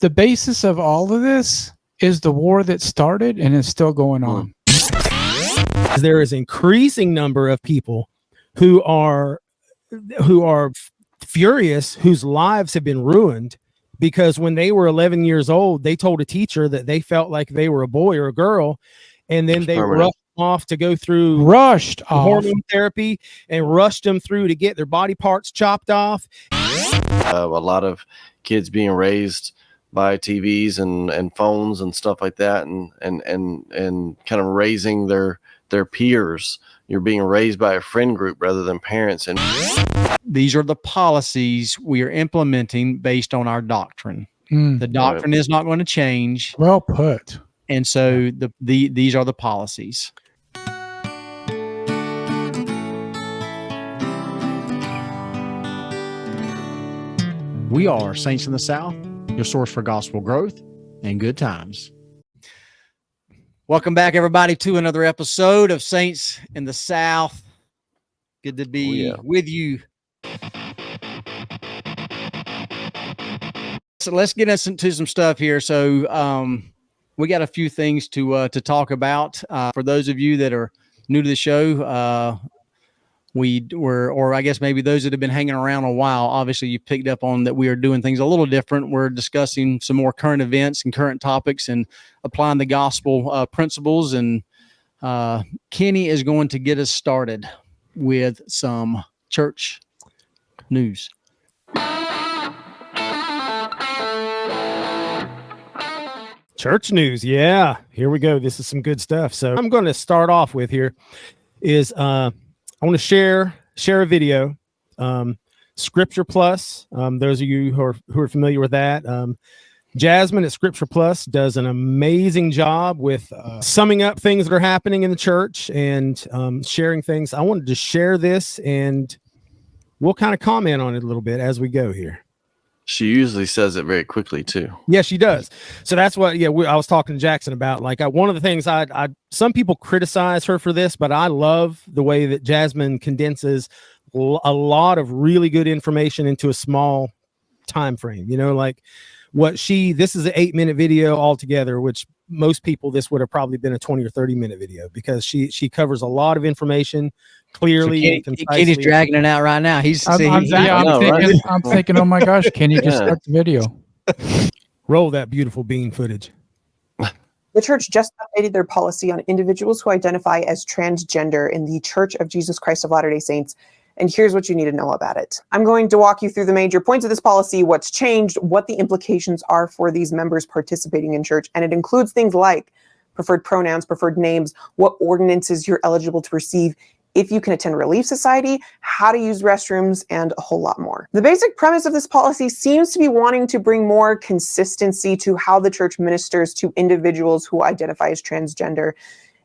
the basis of all of this is the war that started and is still going on. There is an increasing number of people who are furious, whose lives have been ruined because when they were 11 years old, they told a teacher that they felt like they were a boy or a girl, and then they rushed off to go through hormone therapy and rushed them through to get their body parts chopped off. A lot of kids being raised by TVs and phones and stuff like that, and kind of raising their peers. You're being raised by a friend group rather than parents. And these are the policies we are implementing based on our doctrine. The doctrine is not going to change. Well put. And so these are the policies. We are Saints in the South, your source for gospel growth and good times. Welcome back, everybody, to another episode of Saints in the South. Good to be with you. So let's get into some stuff here. So we got a few things to talk about. For those of you that are new to the show, or I guess maybe those that have been hanging around a while, obviously you picked up on that we are doing things a little different. We're discussing some more current events and current topics and applying the gospel principles. And Kenny is going to get us started with some church news. Church news. Yeah, here we go. This is some good stuff. So I'm going to start off with here is I want to share a video, Scripture Plus. Those of you who are familiar with that, Jasmine at Scripture Plus does an amazing job with summing up things that are happening in the church and sharing things. I wanted to share this, and we'll kind of comment on it a little bit as we go here. She usually says it very quickly too. Yeah, she does. So that's what, I was talking to Jackson about. Like, one of the things some people criticize her for this, but I love the way that Jasmine condenses a lot of really good information into a small time frame. Like this is an 8-minute video altogether, which most people, this would have probably been a 20 or 30-minute video because she covers a lot of information clearly. So Kenny's dragging it out right now. I'm thinking, oh my gosh, can you just start the video? Roll that beautiful bean footage. The church just updated their policy on individuals who identify as transgender in the Church of Jesus Christ of Latter-day Saints. And here's what you need to know about it. I'm going to walk you through the major points of this policy, what's changed, what the implications are for these members participating in church. And it includes things like preferred pronouns, preferred names, what ordinances you're eligible to receive, if you can attend Relief Society, how to use restrooms, and a whole lot more. The basic premise of this policy seems to be wanting to bring more consistency to how the church ministers to individuals who identify as transgender.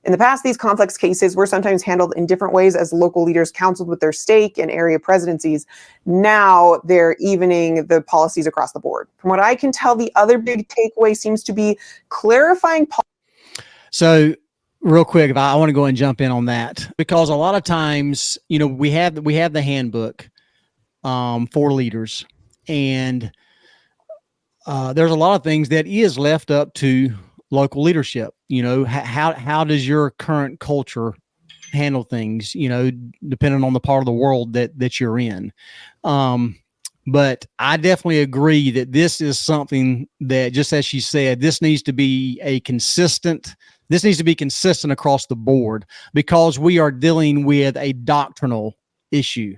In the past, these complex cases were sometimes handled in different ways as local leaders counseled with their stake and area presidencies. Now they're evening the policies across the board. From what I can tell, the other big takeaway seems to be clarifying. So real quick, I want to go and jump in on that because a lot of times, we have the handbook for leaders, and there's a lot of things that is left up to local leadership. How does your current culture handle things, depending on the part of the world that you're in. But I definitely agree that this is something that, just as she said, this needs to be consistent across the board because we are dealing with a doctrinal issue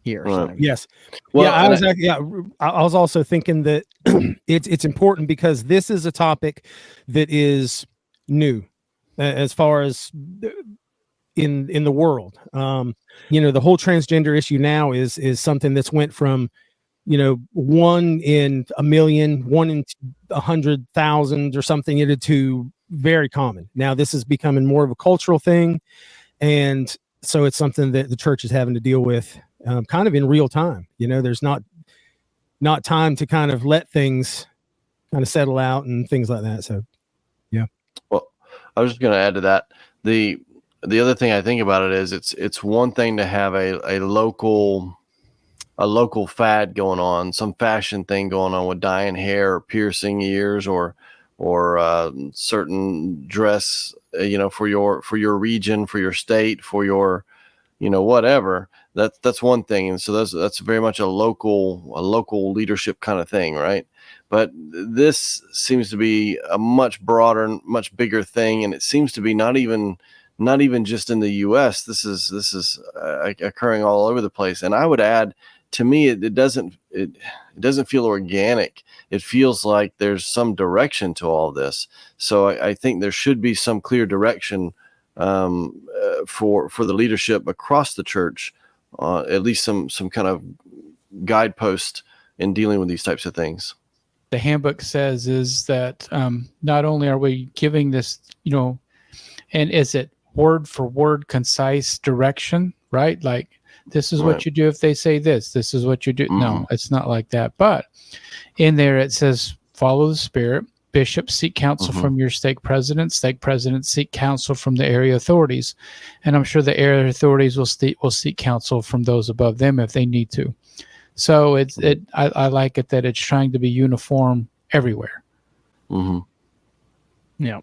here. Right. So. Yes. Well, I was also thinking that it's important because this is a topic that is new as far as in the world. The whole transgender issue now is something that's went from 1 in a million, 1 in 100,000 or something to very common. Now this is becoming more of a cultural thing. And so it's something that the church is having to deal with kind of in real time. There's not time to kind of let things kind of settle out and things like that. So, yeah. Well, I was just going to add to that. The other thing I think about it is it's one thing to have a local a local fad going on, some fashion thing going on with dyeing hair or piercing ears or certain dress, for your region, for your state, for your, whatever. That's one thing. And so that's very much a local leadership kind of thing, right? But this seems to be a much broader, much bigger thing, and it seems to be not even just in the U.S. This is occurring all over the place. And I would add, to me, it doesn't feel organic. It feels like there's some direction to all this. So I think there should be some clear direction for the leadership across the church, at least some kind of guidepost in dealing with these types of things. The handbook says is that not only are we giving this, and is it word for word concise direction, right? Like, this is what you do if they say this. This is what you do. No, it's not like that. But in there it says, follow the Spirit. Bishops seek counsel from your stake presidents. Stake presidents seek counsel from the area authorities. And I'm sure the area authorities will seek counsel from those above them if they need to. So I like it that it's trying to be uniform everywhere. Yeah.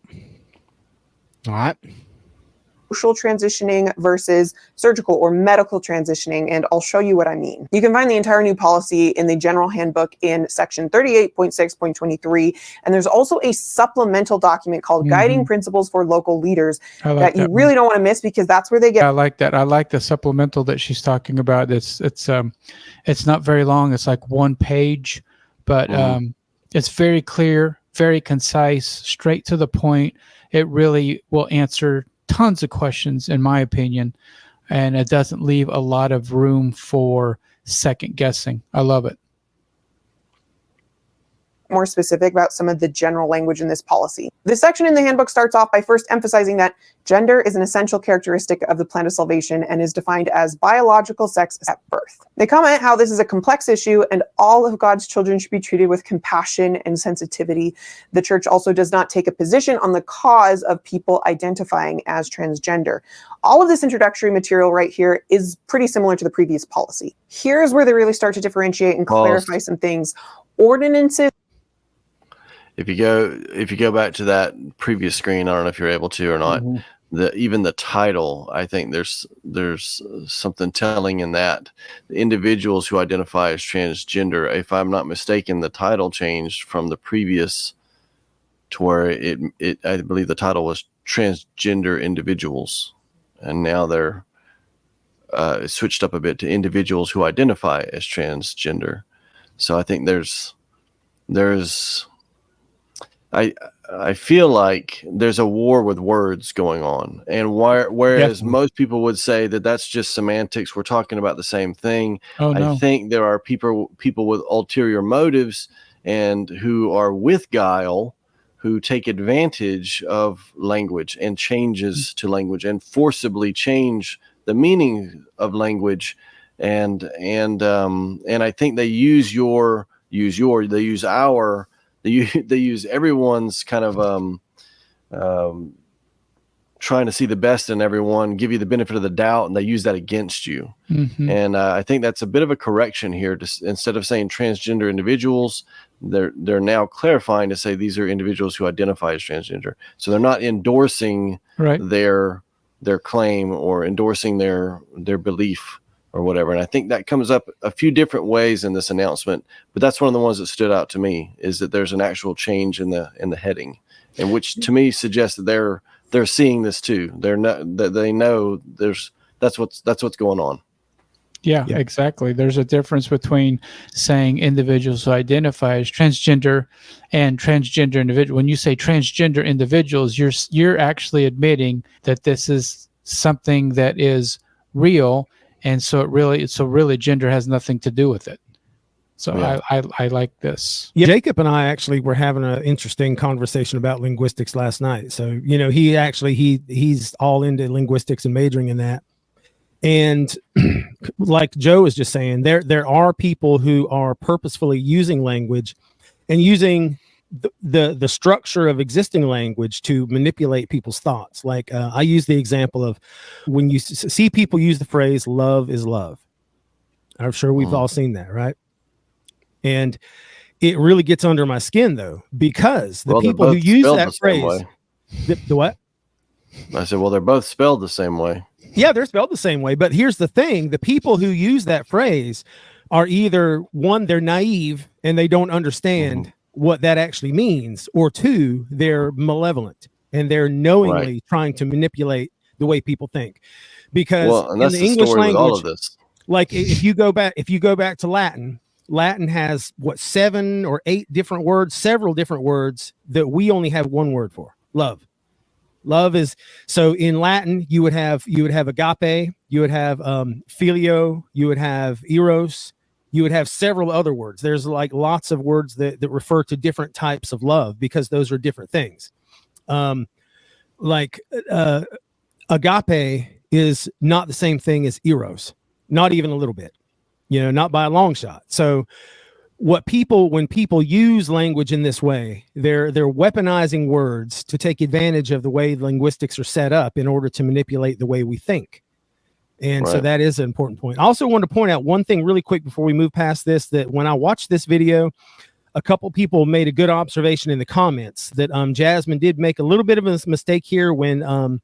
All right. Social transitioning versus surgical or medical transitioning, and I'll show you what I mean. You can find the entire new policy in the General Handbook in section 38.6.23, and there's also a supplemental document called Guiding Principles for Local Leaders that you really don't want to miss, because that's where they get. I like that. I like the supplemental that she's talking about. It's not very long. It's like one page, but it's very clear, very concise, straight to the point. It really will answer tons of questions, in my opinion, and it doesn't leave a lot of room for second guessing. I love it. More specific about some of the general language in this policy. This section in the handbook starts off by first emphasizing that gender is an essential characteristic of the plan of salvation and is defined as biological sex at birth. They comment how this is a complex issue and all of God's children should be treated with compassion and sensitivity. The church also does not take a position on the cause of people identifying as transgender. All of this introductory material right here is pretty similar to the previous policy. Here's where they really start to differentiate and clarify some things. Ordinances. If you go back to that previous screen, I don't know if you're able to or not. Even the title, I think there's something telling in that. The individuals who identify as transgender, if I'm not mistaken, the title changed from the previous to where I believe the title was transgender individuals, and now they're switched up a bit to individuals who identify as transgender. So I think I feel like there's a war with words going on, and whereas most people would say that that's just semantics, we're talking about the same thing. I think there are people with ulterior motives and who are with guile, who take advantage of language and changes to language and forcibly change the meaning of language, and I think they use everyone's kind of trying to see the best in everyone, give you the benefit of the doubt, and they use that against you. And I think that's a bit of a correction here. Instead of saying transgender individuals, they're now clarifying to say these are individuals who identify as transgender. So they're not endorsing their claim or endorsing their belief or whatever. And I think that comes up a few different ways in this announcement, but that's one of the ones that stood out to me, is that there's an actual change in the heading, and which to me suggests that they're seeing this too. They know that's what's going on. Yeah, exactly. There's a difference between saying individuals who identify as transgender and transgender individual. When you say transgender individuals, you're actually admitting that this is something that is real. And so really gender has nothing to do with it. So I like this. Yeah, Jacob and I actually were having an interesting conversation about linguistics last night. So, he's all into linguistics and majoring in that. And like Joe was just saying, there are people who are purposefully using language and using the structure of existing language to manipulate people's thoughts. Like I use the example of when you see people use the phrase "love is love." I'm sure we've all seen that, right? And it really gets under my skin, though, because the people who use that phrase, the what? I said, well, they're both spelled the same way. Yeah, they're spelled the same way. But here's the thing. The people who use that phrase are either, one, they're naive and they don't understand what that actually means, or two, they're malevolent and they're knowingly trying to manipulate the way people think. Because and that's in the English language, all of this. like if you go back to Latin has what, 7 or 8 different words, several different words that we only have one word for: love. Love is, so in Latin you would have agape, you would have filio, you would have eros, you would have several other words. There's like lots of words that refer to different types of love, because those are different things. Agape is not the same thing as eros, not even a little bit, not by a long shot. So when people use language in this way, they're weaponizing words to take advantage of the way linguistics are set up in order to manipulate the way we think. And so that is an important point. I also want to point out one thing really quick before we move past this, that when I watched this video, a couple people made a good observation in the comments that Jasmine did make a little bit of a mistake here when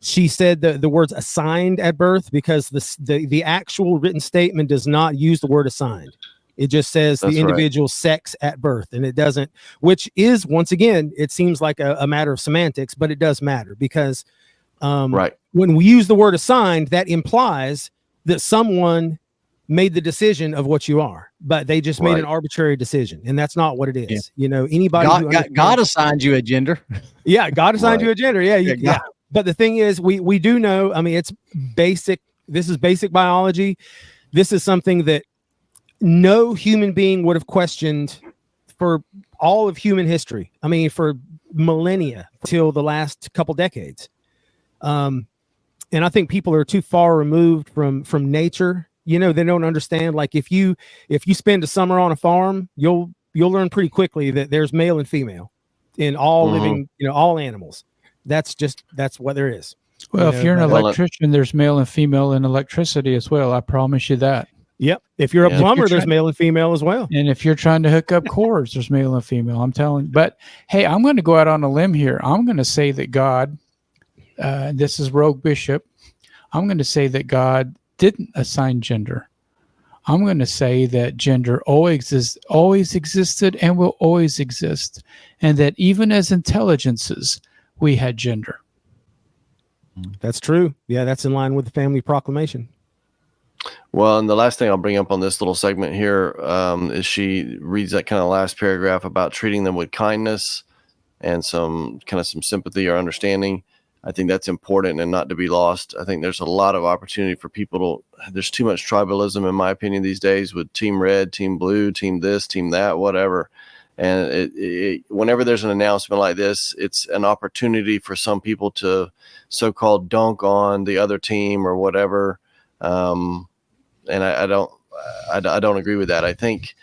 she said the words assigned at birth, because the actual written statement does not use the word assigned. It just says the individual's sex at birth, and it doesn't, which is, once again, it seems like a matter of semantics, but it does matter, because when we use the word assigned, that implies that someone made the decision of what you are, but they just made an arbitrary decision, and that's not what it is. Anybody God assigned you a gender. Yeah, God assigned you a gender. Yeah. But the thing is, we do know, I mean, it's basic. This is basic biology. This is something that no human being would have questioned for all of human history. I mean, for millennia till the last couple decades. And I think people are too far removed from nature. They don't understand. Like if you spend a summer on a farm, you'll learn pretty quickly that there's male and female in all living, all animals. That's what there is. Well, if you're an electrician, there's male and female in electricity as well. I promise you that. Yep. If you're a plumber, there's male and female as well. And if you're trying to hook up cords, there's male and female. I'm telling you. But hey, I'm going to go out on a limb here. I'm going to say that God, this is Rogue Bishop, I'm going to say that God didn't assign gender. I'm going to say that gender always existed and will always exist. And that even as intelligences, we had gender. That's true. Yeah, that's in line with the family proclamation. Well, and the last thing I'll bring up on this little segment here is she reads that kind of last paragraph about treating them with kindness and some sympathy or understanding. I think that's important and not to be lost. I think there's a lot of opportunity for people there's too much tribalism, in my opinion, these days, with team red, team blue, team this, team that, whatever. And whenever there's an announcement like this, it's an opportunity for some people to so-called dunk on the other team or whatever. And I don't agree with that. I think,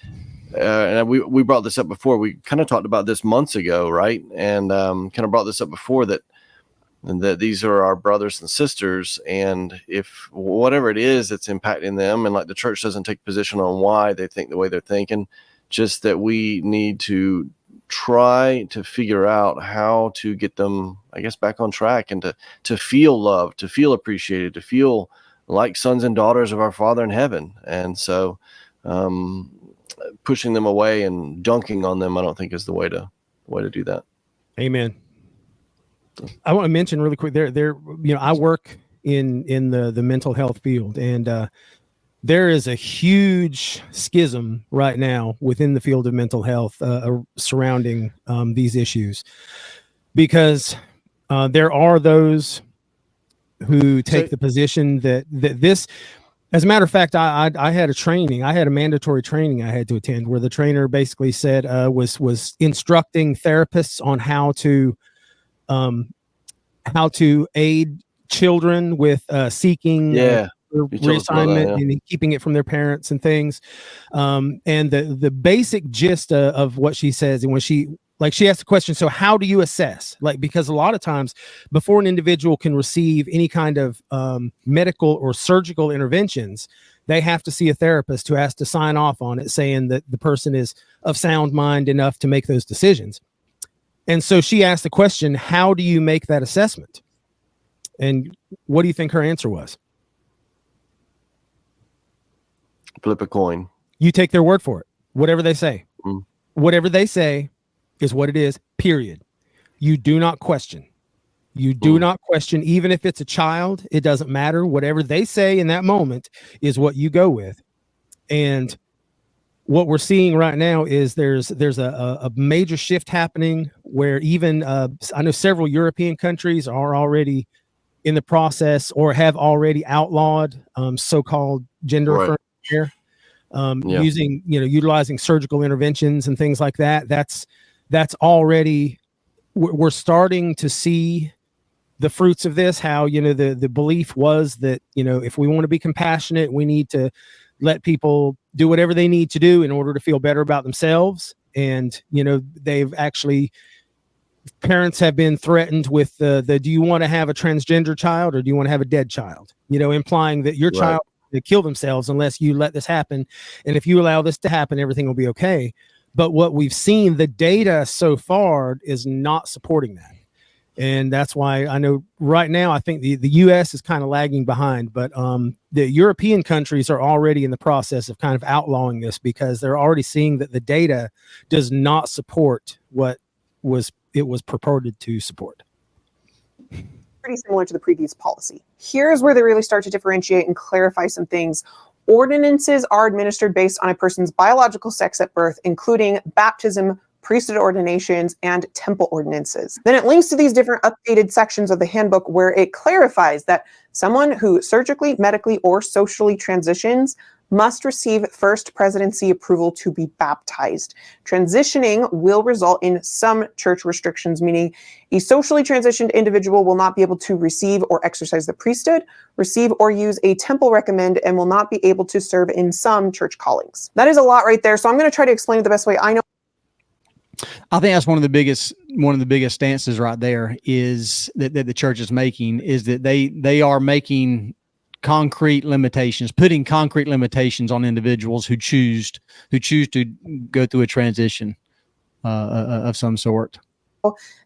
and we brought this up before. We kind of talked about this months ago, right? And kind of brought this up before that these are our brothers and sisters, and if whatever it is that's impacting them, and like the church doesn't take position on why they think the way they're thinking, just that we need to try to figure out how to get them, I guess, back on track, and to feel loved, to feel appreciated, to feel like sons and daughters of our Father in heaven. And so pushing them away and dunking on them, I don't think is the way to do that. Amen. I want to mention really quick there, I work in the mental health field, and there is a huge schism right now within the field of mental health surrounding these issues, because there are those who take the position that this, as a matter of fact, I had a mandatory training I had to attend, where the trainer basically said was instructing therapists on how to aid children with seeking reassignment and keeping it from their parents and things. And the basic gist of what she says, and when Like she asked the question, so how do you assess? Like, because a lot of times before an individual can receive any kind of medical or surgical interventions, they have to see a therapist who has to sign off on it, saying that the person is of sound mind enough to make those decisions. And so she asked the question, how do you make that assessment? And what do you think her answer was? Flip a coin. You take their word for it. Whatever they say. Mm. Whatever they say is what it is, period. You do not question. You do not question, even if it's a child, it doesn't matter. Whatever they say in that moment is what you go with. And what we're seeing right now is there's a major shift happening where even I know several European countries are already in the process or have already outlawed so-called gender affirming care, using, utilizing surgical interventions and things like that. That's already, we're starting to see the fruits of this, how, the belief was that, if we want to be compassionate, we need to let people do whatever they need to do in order to feel better about themselves. And, they've actually, parents have been threatened with do you want to have a transgender child or do you want to have a dead child? Implying that your child will kill themselves unless you let this happen. And if you allow this to happen, everything will be okay. But what we've seen, the data so far is not supporting that. And that's why I know right now, I think the U.S. is kind of lagging behind, but the European countries are already in the process of kind of outlawing this because they're already seeing that the data does not support what it was purported to support. Pretty similar to the previous policy. Here's where they really start to differentiate and clarify some things. Ordinances are administered based on a person's biological sex at birth, including baptism, priesthood ordinations, and temple ordinances. Then it links to these different updated sections of the handbook where it clarifies that someone who surgically, medically, or socially transitions must receive first presidency approval to be baptized. Transitioning will result in some church restrictions, meaning a socially transitioned individual will not be able to receive or exercise the priesthood, receive or use a temple recommend, and will not be able to serve in some church callings. That is a lot right there, so I'm going to try to explain it the best way I know. I think that's one of the biggest stances right there is that the church is making, is that they are making concrete limitations, putting concrete limitations on individuals who choose to go through a transition of some sort.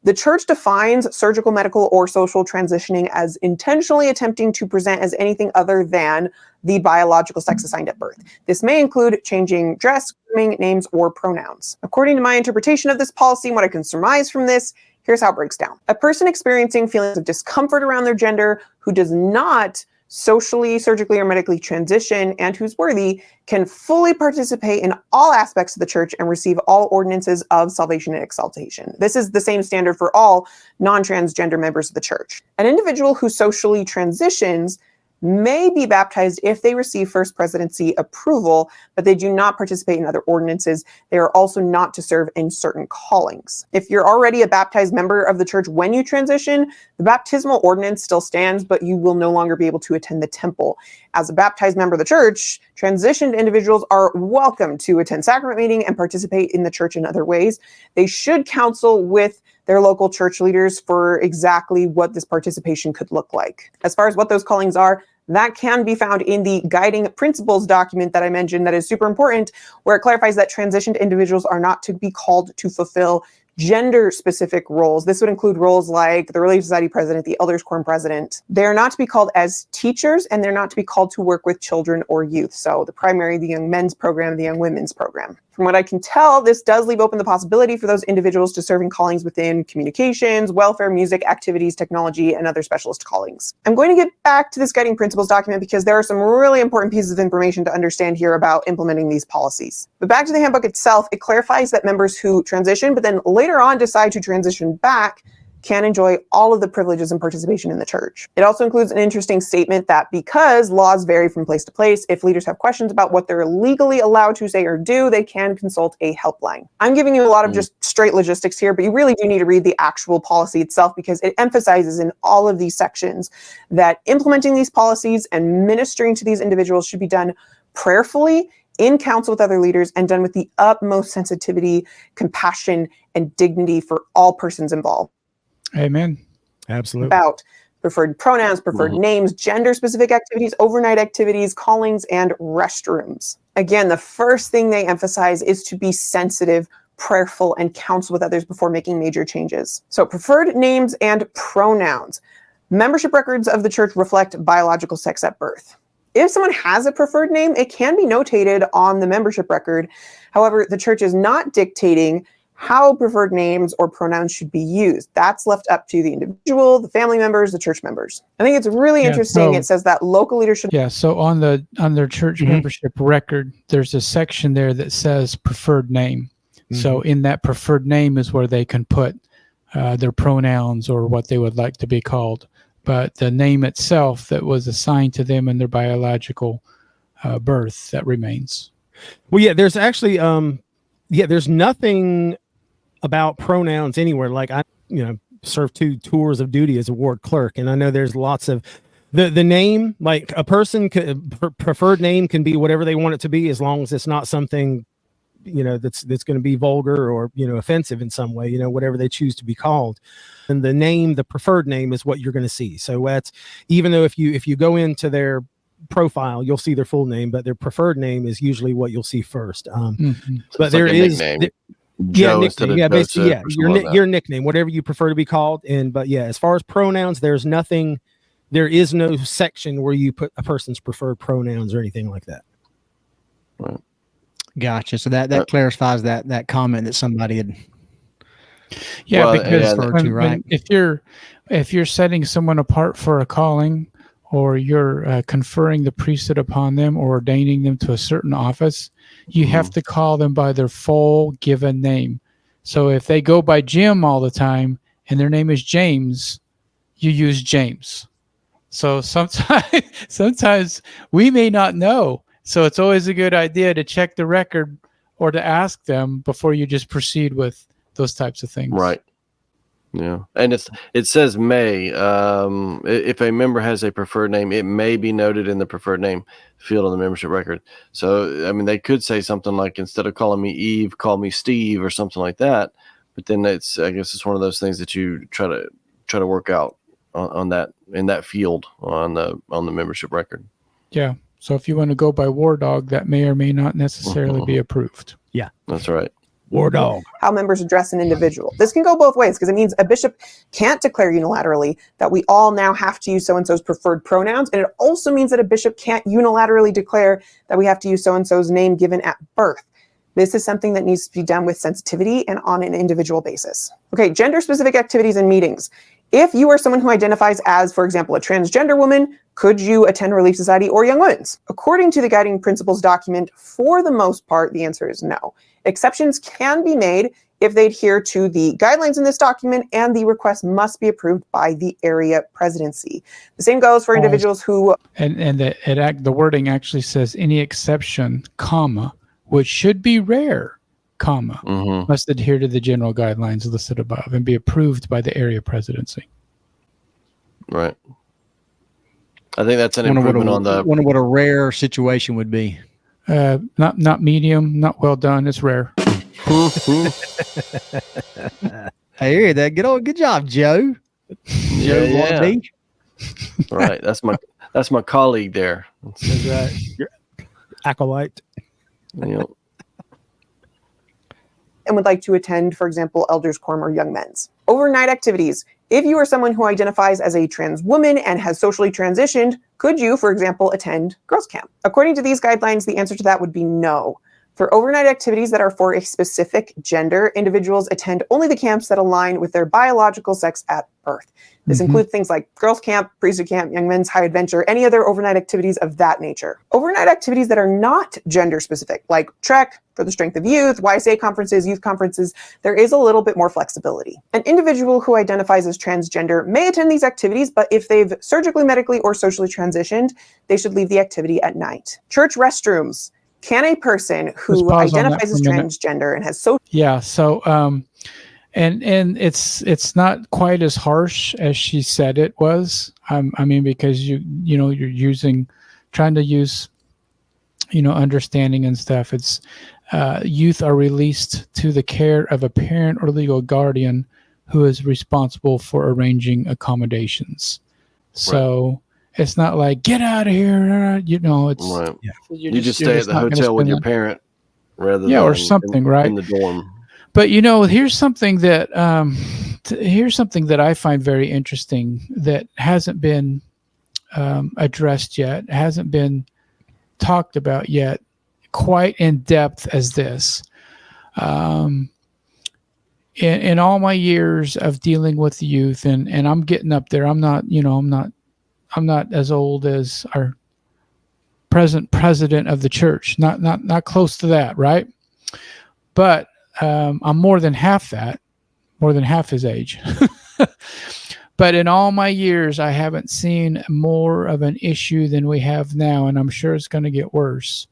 The church defines surgical, medical, or social transitioning as intentionally attempting to present as anything other than the biological sex assigned at birth. This may include changing dress, grooming, names, or pronouns. According to my interpretation of this policy and what I can surmise from this, here's how it breaks down. A person experiencing feelings of discomfort around their gender who does not socially, surgically, or medically transition and who's worthy can fully participate in all aspects of the church and receive all ordinances of salvation and exaltation. This is the same standard for all non-transgender members of the church. An individual who socially transitions may be baptized if they receive first presidency approval, but they do not participate in other ordinances. They are also not to serve in certain callings. If you're already a baptized member of the church when you transition, the baptismal ordinance still stands, but you will no longer be able to attend the temple. As a baptized member of the church, transitioned individuals are welcome to attend sacrament meeting and participate in the church in other ways. They should counsel with their local church leaders for exactly what this participation could look like. As far as what those callings are, that can be found in the guiding principles document that I mentioned that is super important, where it clarifies that transitioned individuals are not to be called to fulfill gender-specific roles. This would include roles like the Relief Society president, the Elders Quorum president. They're not to be called as teachers, and they're not to be called to work with children or youth. So the primary, the young men's program, the young women's program. From what I can tell, this does leave open the possibility for those individuals to serve in callings within communications, welfare, music, activities, technology, and other specialist callings. I'm going to get back to this guiding principles document because there are some really important pieces of information to understand here about implementing these policies. But back to the handbook itself, it clarifies that members who transition, but then later on decide to transition back, can enjoy all of the privileges and participation in the church. It also includes an interesting statement that because laws vary from place to place, if leaders have questions about what they're legally allowed to say or do, they can consult a helpline. I'm giving you a lot of just straight logistics here, but you really do need to read the actual policy itself because it emphasizes in all of these sections that implementing these policies and ministering to these individuals should be done prayerfully in council with other leaders, and done with the utmost sensitivity, compassion, and dignity for all persons involved. Amen. Absolutely. About preferred pronouns, preferred names, gender-specific activities, overnight activities, callings, and restrooms. Again, the first thing they emphasize is to be sensitive, prayerful, and counsel with others before making major changes. So preferred names and pronouns. Membership records of the church reflect biological sex at birth. If someone has a preferred name, it can be notated on the membership record. However, the church is not dictating how preferred names or pronouns should be used. That's left up to the individual, the family members, the church members. I think it's really interesting. It says that local leadership. Yeah. So on their church membership record, there's a section there that says preferred name. So in that preferred name is where they can put their pronouns or what they would like to be called. But the name itself that was assigned to them in their biological birth, that remains. Well, yeah, there's actually, there's nothing about pronouns anywhere. Like I, served 2 tours of duty as a ward clerk, and I know there's lots of the name, like a person preferred name can be whatever they want it to be, as long as it's not something, that's going to be vulgar or, offensive in some way, whatever they choose to be called. And the name, the preferred name is what you're going to see. So that's, even though if you go into their profile, you'll see their full name, but their preferred name is usually what you'll see first. But there like is, nickname. Basically, your nickname, whatever you prefer to be called. But as far as pronouns, there is no section where you put a person's preferred pronouns or anything like that. Right. Gotcha. So that clarifies that comment that somebody had. Yeah, because right? if you're setting someone apart for a calling, or you're conferring the priesthood upon them or ordaining them to a certain office, you have to call them by their full given name. So if they go by Jim all the time and their name is James, you use James. So sometimes we may not know. So it's always a good idea to check the record or to ask them before you just proceed with those types of things. Right. Yeah. And it says may. If a member has a preferred name, it may be noted in the preferred name field on the membership record. So, I mean, they could say something like, instead of calling me Eve, call me Steve or something like that. But then I guess it's one of those things that you try to work out on that, in that field on the membership record. Yeah. So if you want to go by War Dog, that may or may not necessarily be approved. Yeah, that's right. War Dog. How members address an individual. This can go both ways, because it means a bishop can't declare unilaterally that we all now have to use so-and-so's preferred pronouns. And it also means that a bishop can't unilaterally declare that we have to use so-and-so's name given at birth. This is something that needs to be done with sensitivity and on an individual basis. Okay, gender-specific activities and meetings. If you are someone who identifies as, for example, a transgender woman, could you attend Relief Society or Young Women's? According to the Guiding Principles document, for the most part, the answer is no. Exceptions can be made if they adhere to the guidelines in this document, and the request must be approved by the area presidency. The same goes for individuals who... And the wording actually says any exception, comma, which should be rare, comma, must adhere to the general guidelines listed above and be approved by the area presidency. Right. I think that's an improvement on the... Wonder what a rare situation would be. Not medium, not well done. It's rare. I hear that. Good job, Joe. Yeah. Right. That's my colleague there. That's right. Your acolyte. Yep. And would like to attend, for example, Elders Quorum or Young Men's. Overnight activities. If you are someone who identifies as a trans woman and has socially transitioned, could you, for example, attend Girls Camp? According to these guidelines, the answer to that would be no. For overnight activities that are for a specific gender, individuals attend only the camps that align with their biological sex at birth. This includes things like Girls Camp, Priesthood Camp, Young Men's, High Adventure, any other overnight activities of that nature. Overnight activities that are not gender specific, like Trek, for the Strength of Youth, YSA conferences, youth conferences, there is a little bit more flexibility. An individual who identifies as transgender may attend these activities, but if they've surgically, medically, or socially transitioned, they should leave the activity at night. Church restrooms. Can a person who identifies as transgender and has social... Yeah, so and it's not quite as harsh as she said it was. I mean, because you're trying to use understanding and stuff. It's youth are released to the care of a parent or legal guardian who is responsible for arranging accommodations. So it's not like, get out of here. It's Right. you're You just stay at the not gonna hotel with spend your that. parent rather Yeah, than or something, right? in the dorm. But here's something that I find very interesting that hasn't been addressed yet, hasn't been talked about yet, quite in depth as this. In all my years of dealing with youth, and I'm getting up there. I'm not as old as our present president of the church. Not close to that, right? But I'm more than half his age. But in all my years, I haven't seen more of an issue than we have now, and I'm sure it's going to get worse.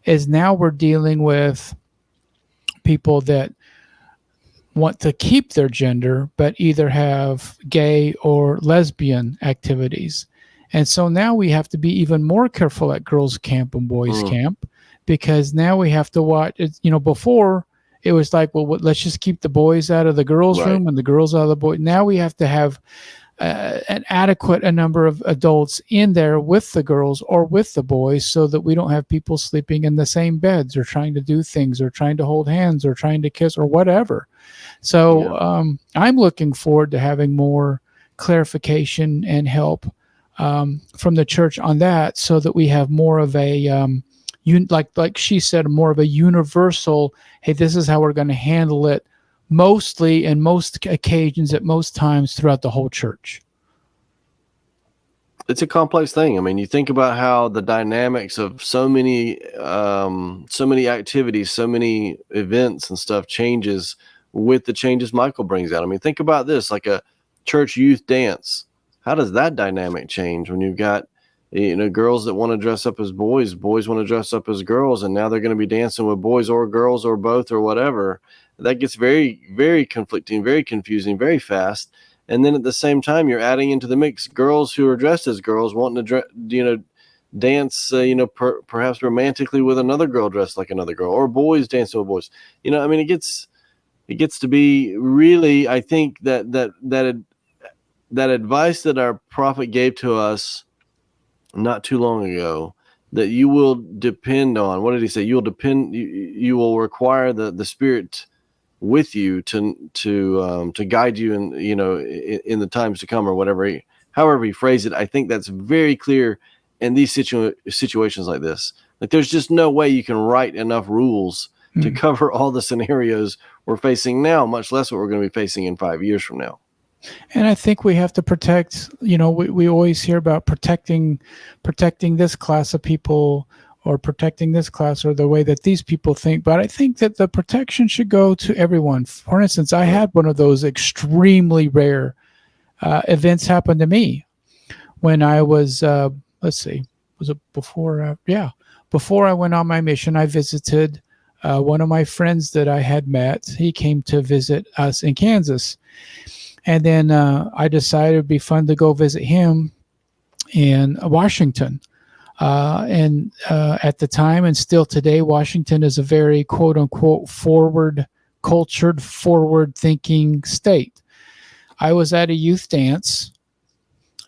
Is now we're dealing with people that want to keep their gender, but either have gay or lesbian activities. And so now we have to be even more careful at girls' camp and boys' camp, because now we have to watch. Before it was like, well, let's just keep the boys out of the girls' room and the girls out of the boys. Now we have to have an adequate number of adults in there with the girls or with the boys, so that we don't have people sleeping in the same beds or trying to do things or trying to hold hands or trying to kiss or whatever. So I'm looking forward to having more clarification and help from the church on that, so that we have more of a like she said, more of a universal, hey, this is how we're going to handle it, mostly in most occasions at most times throughout the whole church. It's a complex thing. I mean, you think about how the dynamics of so many activities, so many events and stuff changes with the changes Michael brings out. I mean, think about this, like a church youth dance. How does that dynamic change when you've got girls that want to dress up as boys want to dress up as girls, and now they're going to be dancing with boys or girls or both or whatever? That gets very, very conflicting, very confusing, very fast. And then at the same time, you're adding into the mix girls who are dressed as girls wanting to dance, perhaps romantically with another girl dressed like another girl, or boys dancing with boys. I mean, it gets to be really, I think that advice that our prophet gave to us not too long ago, that you will depend on, what did he say? You will require the Spirit with you to guide you in the times to come, or whatever, however he phrased it. I think that's very clear in these situations like this. Like, there's just no way you can write enough rules to cover all the scenarios we're facing now, much less what we're going to be facing in 5 years from now. And I think we have to protect, we always hear about protecting this class of people, or protecting this class, or the way that these people think. But I think that the protection should go to everyone. For instance, I had one of those extremely rare events happen to me when I was, was it before? Before I went on my mission, I visited one of my friends that I had met. He came to visit us in Kansas. And then I decided it would be fun to go visit him in Washington. And at the time, and still today, Washington is a very quote unquote forward-cultured, forward-thinking state. I was at a youth dance.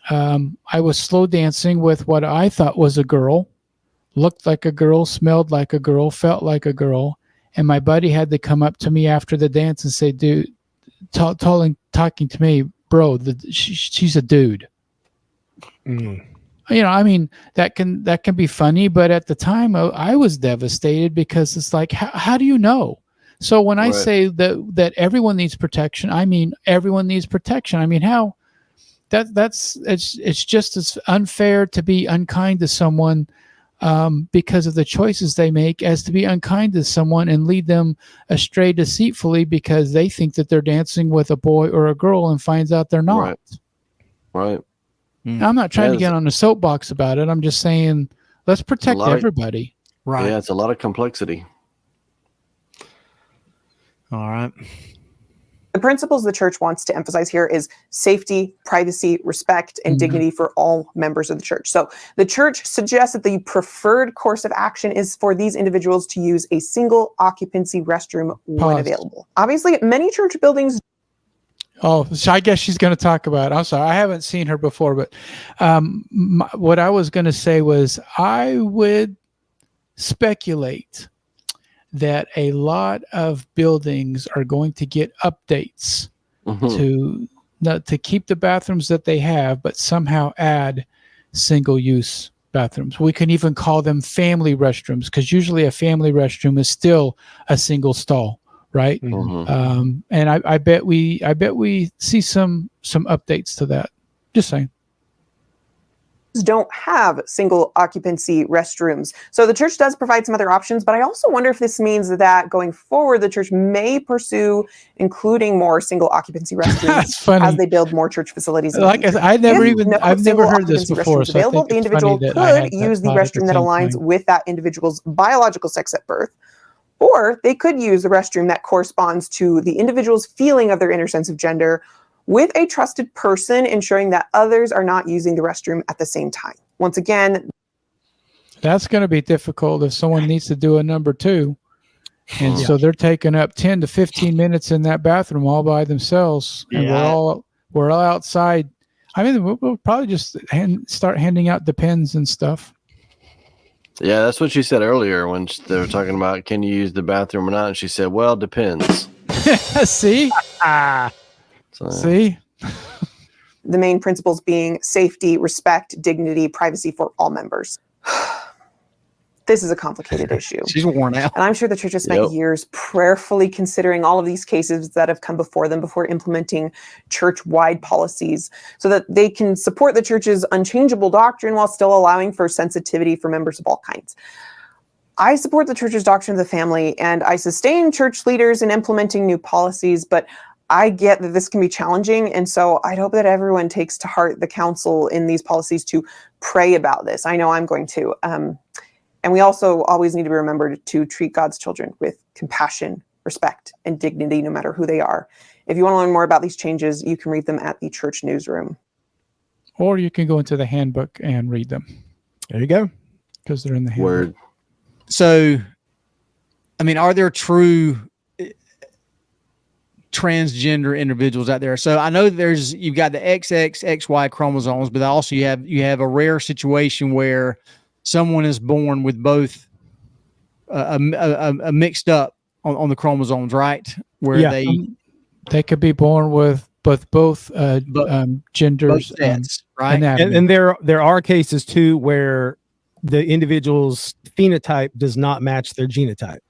I was slow dancing with what I thought was a girl, looked like a girl, smelled like a girl, felt like a girl. And my buddy had to come up to me after the dance and say, dude, talking to me, bro, she's a dude. I mean, that can be funny, but at the time I was devastated, because it's like, how do you know? So when I say that everyone needs protection, I mean everyone needs protection. I mean, how it's just as unfair to be unkind to someone because of the choices they make, as to be unkind to someone and lead them astray deceitfully because they think that they're dancing with a boy or a girl and finds out they're not. Right. I'm not trying to get on a soapbox about it. I'm just saying, let's protect everybody. Right. Yeah, it's a lot of complexity. All right. The principles the church wants to emphasize here is safety, privacy, respect, and dignity for all members of the church. So the church suggests that the preferred course of action is for these individuals to use a single occupancy restroom when available. Obviously, many church buildings. Oh, so I guess she's going to talk about it. I'm sorry, I haven't seen her before, but what I was going to say was I would speculate that a lot of buildings are going to get updates to keep the bathrooms that they have, but somehow add single-use bathrooms. We can even call them family restrooms, because usually a family restroom is still a single stall, right? And I bet we see some updates to that. Just saying. Don't have single occupancy restrooms. So the church does provide some other options, but I also wonder if this means that going forward, the church may pursue including more single occupancy restrooms as they build more church facilities. Like I've never heard this before. So available, the individual could use the restroom that aligns with that individual's biological sex at birth, or they could use the restroom that corresponds to the individual's feeling of their inner sense of gender, with a trusted person, ensuring that others are not using the restroom at the same time. Once again, that's going to be difficult if someone needs to do a number two. And so they're taking up 10 to 15 minutes in that bathroom all by themselves. And we're all outside. I mean, we'll probably just start handing out Depends and stuff. Yeah, that's what she said earlier when they were talking about, can you use the bathroom or not? And she said, well, depends. See? See? The main principles being safety, respect, dignity, privacy for all members. This is a complicated issue. She's worn out. And I'm sure the church has spent years prayerfully considering all of these cases that have come before them before implementing church-wide policies so that they can support the church's unchangeable doctrine while still allowing for sensitivity for members of all kinds. I support the church's doctrine of the family, and I sustain church leaders in implementing new policies, but I get that this can be challenging, and so I'd hope that everyone takes to heart the counsel in these policies to pray about this. I know I'm going to. And we also always need to be remembered to treat God's children with compassion, respect, and dignity, no matter who they are. If you want to learn more about these changes, you can read them at the church newsroom. Or you can go into the handbook and read them. There you go. Because they're in the handbook. Word. So, I mean, are there true transgender individuals out there? So I know you've got the XX, XY chromosomes, but also you have a rare situation where someone is born with both a mixed up on the chromosomes, right? Where they could be born with both genders, both sets, right? And there are cases too where the individual's phenotype does not match their genotype.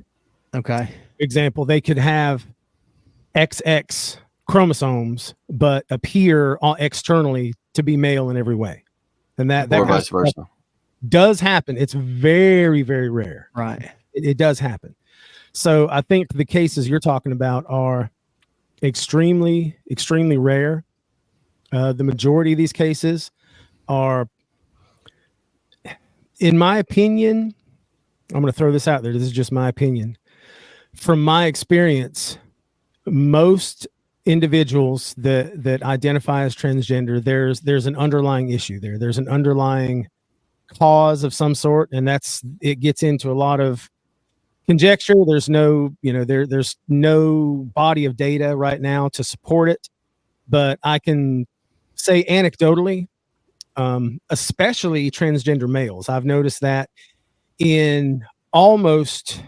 Okay. For example, they could have XX chromosomes but appear externally to be male in every way, and that or vice versa does happen. It's very, very rare. Right. It does happen. So I think the cases you're talking about are extremely, extremely rare. The majority of these cases are, in my opinion, I'm going to throw this out there. This is just my opinion. From my experience, most individuals that identify as transgender, there's an underlying issue there. There's an underlying cause of some sort, and it gets into a lot of conjecture. There's no, there's no body of data right now to support it, but I can say anecdotally, especially transgender males, I've noticed that in almost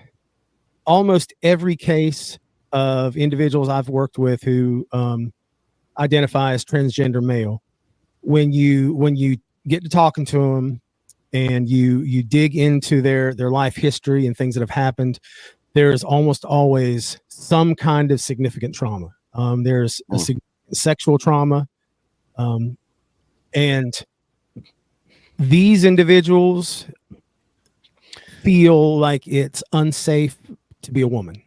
every case of individuals I've worked with who identify as transgender male, when you get to talking to them and you dig into their life history and things that have happened, there's almost always some kind of significant trauma. There's a sexual trauma, and these individuals feel like it's unsafe to be a woman.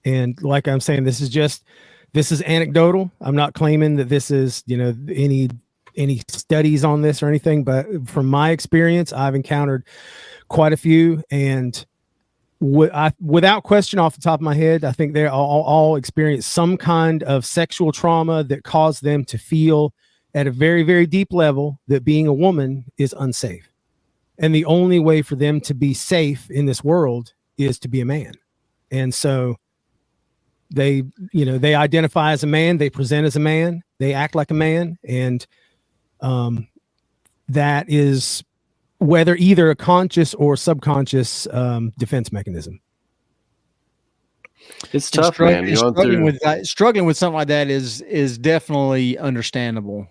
And like I'm saying, this is anecdotal. I'm not claiming that this is, any studies on this or anything, but from my experience, I've encountered quite a few, and without question, off the top of my head, I think they all experienced some kind of sexual trauma that caused them to feel at a very, very deep level that being a woman is unsafe. And the only way for them to be safe in this world is to be a man. And so they identify as a man, they present as a man, they act like a man. And that is whether either a conscious or subconscious defense mechanism. It's tough, man. Struggling with something like that is definitely understandable.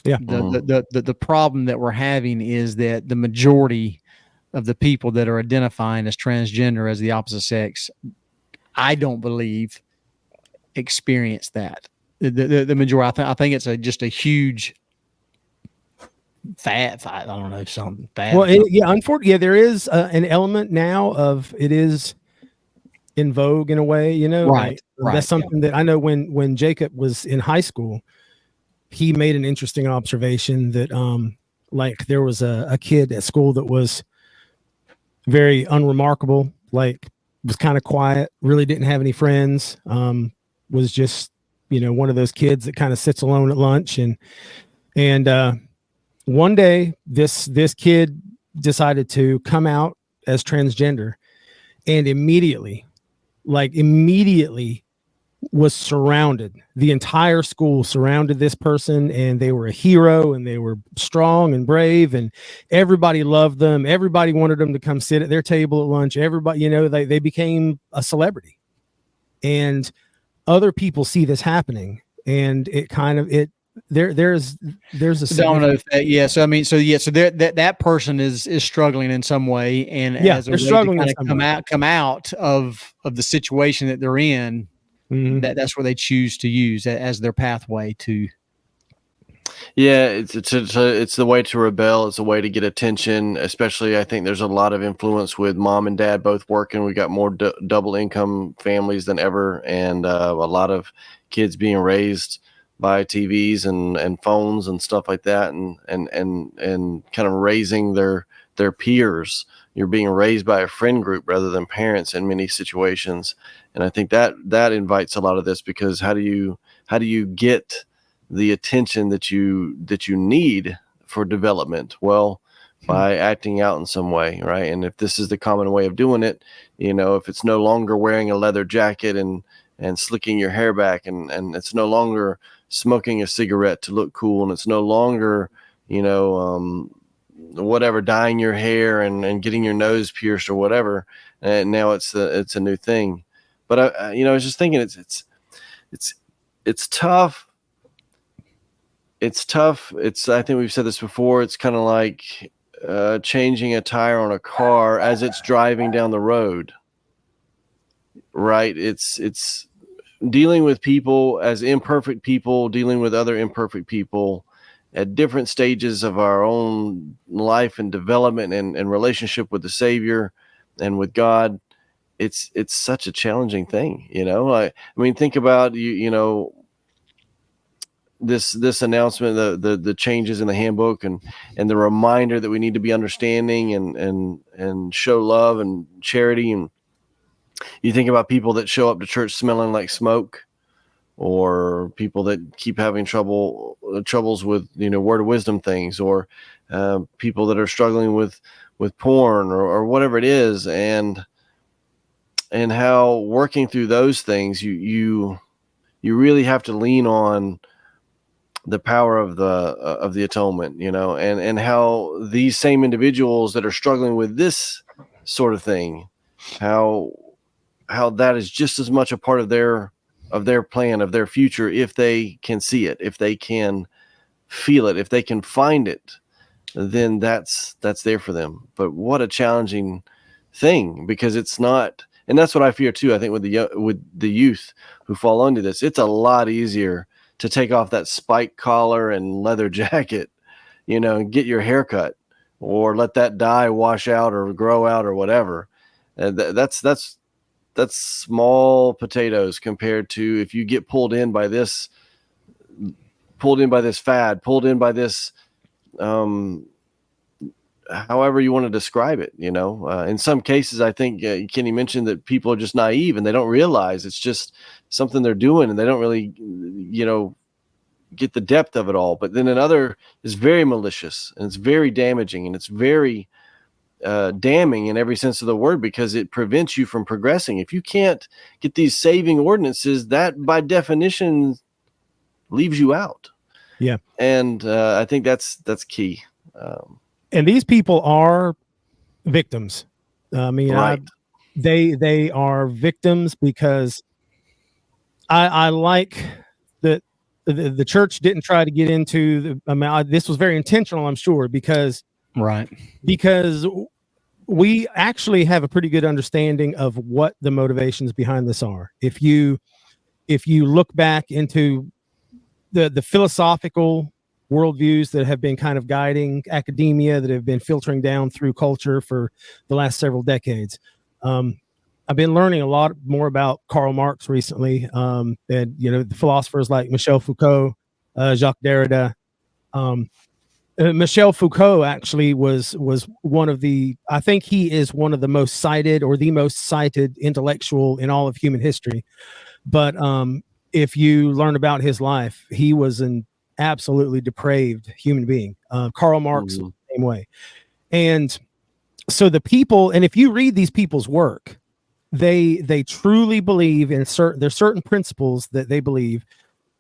Yeah. The problem that we're having is that the majority of the people that are identifying as transgender, as the opposite sex, I don't believe experience that. The majority, I think it's just a huge fad. I don't know, something bad. Well, unfortunately, there is an element now of it is in vogue in a way, Right. That's something that I know when Jacob was in high school, he made an interesting observation that like there was a kid at school that was very unremarkable, like was kind of quiet, really didn't have any friends, was just, one of those kids that kind of sits alone at lunch. And one day this kid decided to come out as transgender, and immediately was surrounded. The entire school surrounded this person, and they were a hero, and they were strong and brave, and everybody loved them. Everybody wanted them to come sit at their table at lunch. Everybody, they became a celebrity, and other people see this happening, and it kind of there's a domino effect. Yeah. So that person is struggling in some way, and as a they're struggling to kind of come out of the situation that they're in. Mm-hmm. That's where they choose to use as their pathway to. Yeah, it's the way to rebel. It's a way to get attention. Especially, I think there's a lot of influence with mom and dad both working. We got more double income families than ever, and a lot of kids being raised by TVs and phones and stuff like that, and kind of raising their peers. You're being raised by a friend group rather than parents in many situations. And I think that invites a lot of this, because how do you get the attention that you need for development? Well, by acting out in some way, right? And if this is the common way of doing it, if it's no longer wearing a leather jacket and slicking your hair back, and it's no longer smoking a cigarette to look cool, and it's no longer, whatever, dyeing your hair and getting your nose pierced or whatever, and now it's a new thing. But I was just thinking, it's tough. It's tough. I think we've said this before. It's kind of like changing a tire on a car as it's driving down the road, right? It's dealing with people as imperfect people, dealing with other imperfect people at different stages of our own life and development and relationship with the Savior and with God. It's such a challenging thing, I mean, think about this announcement, the changes in the handbook, and the reminder that we need to be understanding and show love and charity. And you think about people that show up to church smelling like smoke, or people that keep having troubles with word of wisdom things, or people that are struggling with porn or whatever it is, and how working through those things, you really have to lean on the power of the atonement, and how these same individuals that are struggling with this sort of thing, how that is just as much a part of their plan, of their future, if they can see it, if they can feel it, if they can find it, then that's there for them. But what a challenging thing, because it's not. And that's what I fear too. I think with the youth who fall under this, it's a lot easier to take off that spike collar and leather jacket, and get your hair cut, or let that dye wash out or grow out or whatever. That's small potatoes compared to if you get pulled in by this fad, pulled in by this however you want to describe it. In some cases, I think Kenny mentioned that people are just naive and they don't realize it's just something they're doing, and they don't really, get the depth of it all. But then another is very malicious, and it's very damaging, and it's very damning in every sense of the word, because it prevents you from progressing. If you can't get these saving ordinances, that by definition leaves you out. Yeah. And I think that's key. And these people are victims. I mean, Right. they are victims because I like that the church didn't try to get into this was very intentional, I'm sure, because we actually have a pretty good understanding of what the motivations behind this are. If you look back into the philosophical worldviews that have been kind of guiding academia, that have been filtering down through culture for the last several decades. I've been learning a lot more about Karl Marx recently, and the philosophers like Michel Foucault, Jacques Derrida. Michel Foucault actually was one of I think he is one of the most cited, or the most cited intellectual in all of human history. But if you learn about his life, he was an absolutely depraved human being. Karl Marx, the same way. And so the people, and if you read these people's work, they truly believe in there's certain principles that they believe.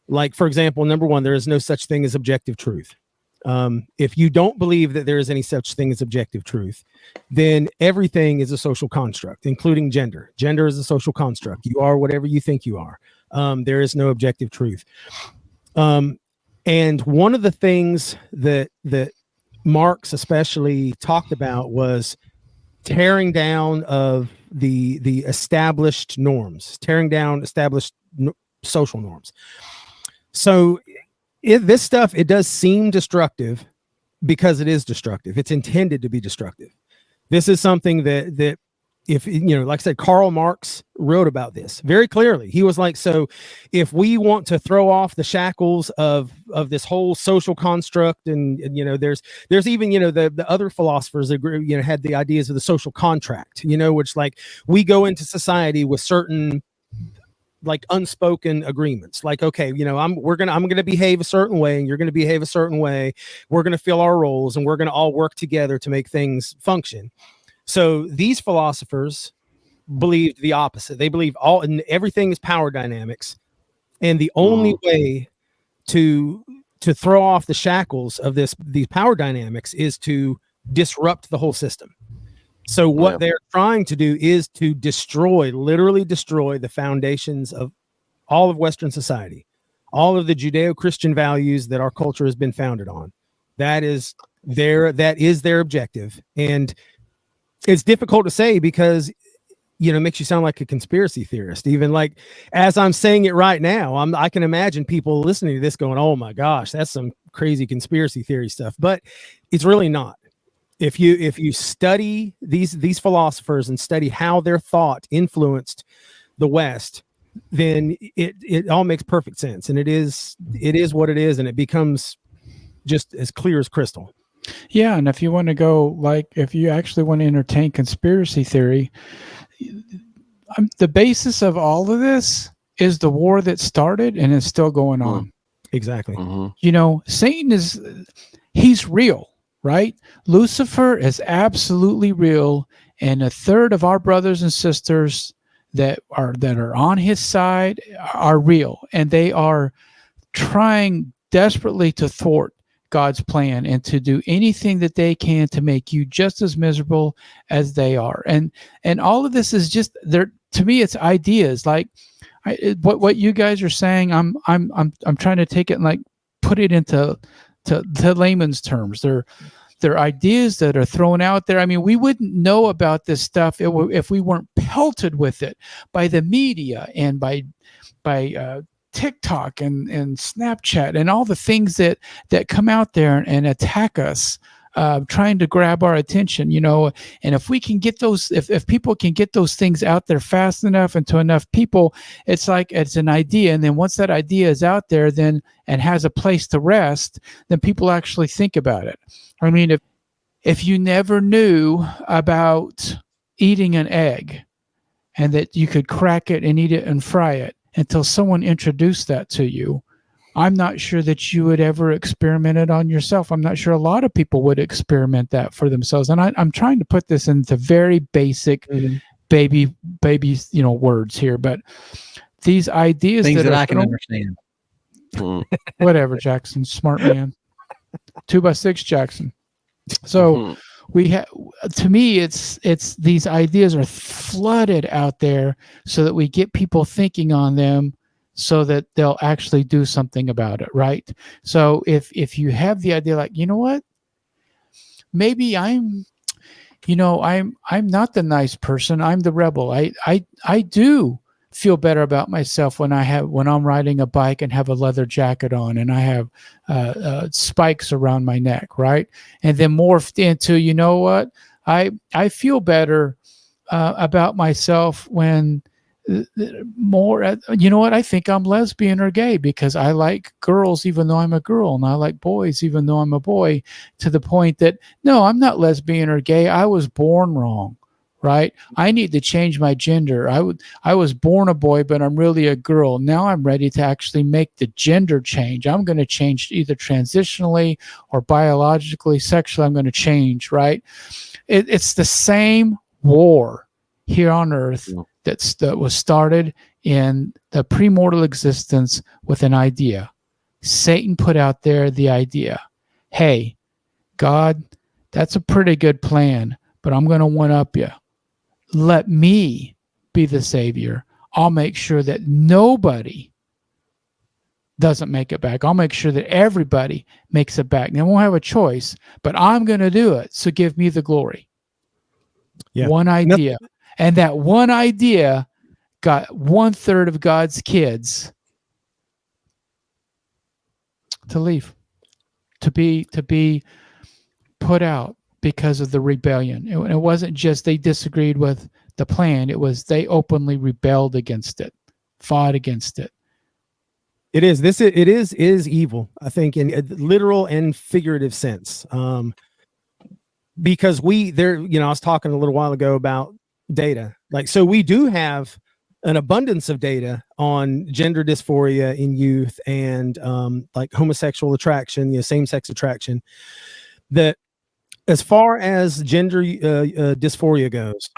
Like, for example, number one, there is no such thing as objective truth. If you don't believe that there is any such thing as objective truth, then everything is a social construct, including gender. Gender is a social construct. You are whatever you think you are. There is no objective truth. And one of the things that Marx especially talked about was tearing down of the established norms, tearing down established social norms. So this stuff, it does seem destructive because it is destructive. It's intended to be destructive. This is something that if, like I said, Karl Marx wrote about this very clearly. He was like, so if we want to throw off the shackles of this whole social construct, and there's even, the other philosophers that, had the ideas of the social contract, which, like, we go into society with certain, like, unspoken agreements, like, okay, I'm going to behave a certain way, and you're going to behave a certain way. We're going to fill our roles, and we're going to all work together to make things function. So these philosophers believed the opposite. They believe everything is power dynamics, and the only way to throw off the shackles of these power dynamics is to disrupt the whole system. So what they're trying to do is to literally destroy the foundations of all of Western society, all of the Judeo-Christian values that our culture has been founded on. That is their objective. And it's difficult to say because, it makes you sound like a conspiracy theorist. Even like, as I'm saying it right now, I can imagine people listening to this going, oh my gosh, that's some crazy conspiracy theory stuff. But it's really not. If you study these philosophers and study how their thought influenced the West, then it all makes perfect sense. And it is what it is, and it becomes just as clear as crystal. Yeah, and if you want to go, like, if you actually want to entertain conspiracy theory, the basis of all of this is the war that started and is still going on. Exactly. Satan he's real, right? Lucifer is absolutely real, and a third of our brothers and sisters that are on his side are real, and they are trying desperately to thwart God's plan and to do anything that they can to make you just as miserable as they are. And all of this is just there. To me, it's ideas. Like what you guys are saying. I'm trying to take it and, like, put it into layman's terms. They're ideas that are thrown out there. I mean, we wouldn't know about this stuff if we weren't pelted with it by the media and by TikTok and Snapchat and all the things that come out there and attack us, trying to grab our attention, and if we can get those, if people can get those things out there fast enough and to enough people, it's like it's an idea. And then once that idea is out there and has a place to rest, then people actually think about it. I mean, if you never knew about eating an egg and that you could crack it and eat it and fry it until someone introduced that to you, I'm not sure that you would ever experiment it on yourself. I'm not sure a lot of people would experiment that for themselves. And I'm trying to put this into very basic baby, words here, but these ideas Things that are I can understand. whatever, Jackson, smart man. 2x6 Jackson. So we have, to me, it's these ideas are flooded out there so that we get people thinking on them so that they'll actually do something about it, right? So if you have the idea like, you know what, maybe I'm not the nice person, I'm the rebel. I do feel better about myself when I'm riding a bike and have a leather jacket on and I have spikes around my neck, right? And then morphed into, you know what, I feel better about myself when I think I'm lesbian or gay because I like girls even though I'm a girl, and I like boys even though I'm a boy, to the point that no, I'm not lesbian or gay, I was born wrong, right? I need to change my gender. I was born a boy, but I'm really a girl. Now I'm ready to actually make the gender change. I'm going to change either transitionally or biologically, sexually. I'm going to change, right? It's the same war here on earth that was started in the premortal existence with an idea. Satan put out there the idea, hey, God, that's a pretty good plan, but I'm going to one-up you. Let me be the savior. I'll make sure that nobody doesn't make it back. I'll make sure that everybody makes it back. They won't have a choice, but I'm going to do it. So give me the glory. Yeah. One idea. And that one idea got 1/3 of God's kids to leave, to be put out because of the rebellion. It wasn't just they disagreed with the plan. It was they openly rebelled against it, fought against it. It is evil, I think, in a literal and figurative sense. Because I was talking a little while ago about data. So we do have an abundance of data on gender dysphoria in youth and like homosexual attraction, same-sex attraction. That as far as gender dysphoria goes,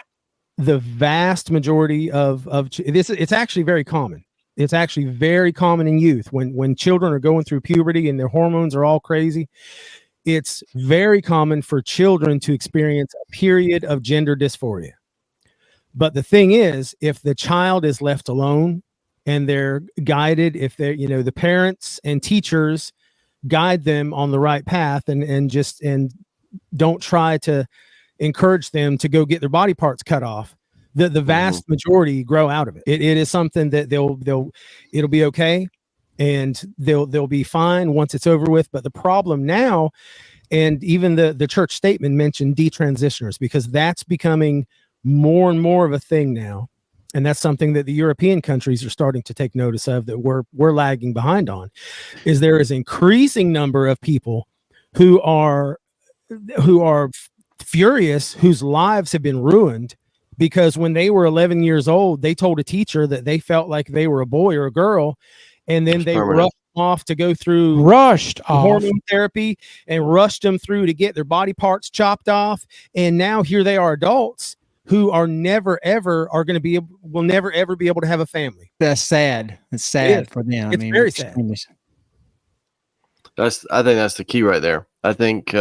the vast majority of this, it's actually very common. It's actually very common in youth when children are going through puberty and their hormones are all crazy. It's very common for children to experience a period of gender dysphoria. But the thing is, if the child is left alone and they're guided, if they're, the parents and teachers guide them on the right path and don't try to encourage them to go get their body parts cut off, the vast majority grow out of it. It is something that it'll be okay. And they'll be fine once it's over with. But the problem now, and even the church statement mentioned detransitioners, because that's becoming more and more of a thing now. And that's something that the European countries are starting to take notice of, that we're lagging behind on, is there is increasing number of people who are furious, whose lives have been ruined because when they were 11 years old, they told a teacher that they felt like they were a boy or a girl. And then they rushed off to go through hormone therapy and rushed them through to get their body parts chopped off. And now here they are, adults who are never ever will never ever be able to have a family. That's sad. It's sad for them. It's very sad. I think that's the key right there. I think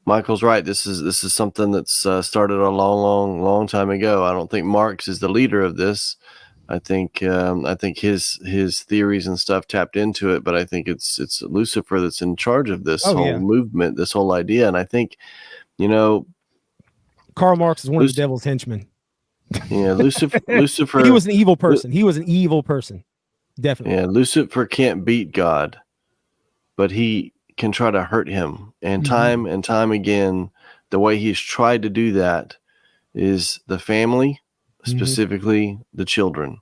Michael's right. This is something that's started a long time ago. I don't think Marx is the leader of this. I think his theories and stuff tapped into it, but I think it's Lucifer that's in charge of this whole movement, this whole idea. And I think, Karl Marx is one of the devil's henchmen. Yeah, Lucifer. He was an evil person. Definitely. Yeah, Lucifer can't beat God, but he can try to hurt him. And time and time again, the way he's tried to do that is the family, specifically the children.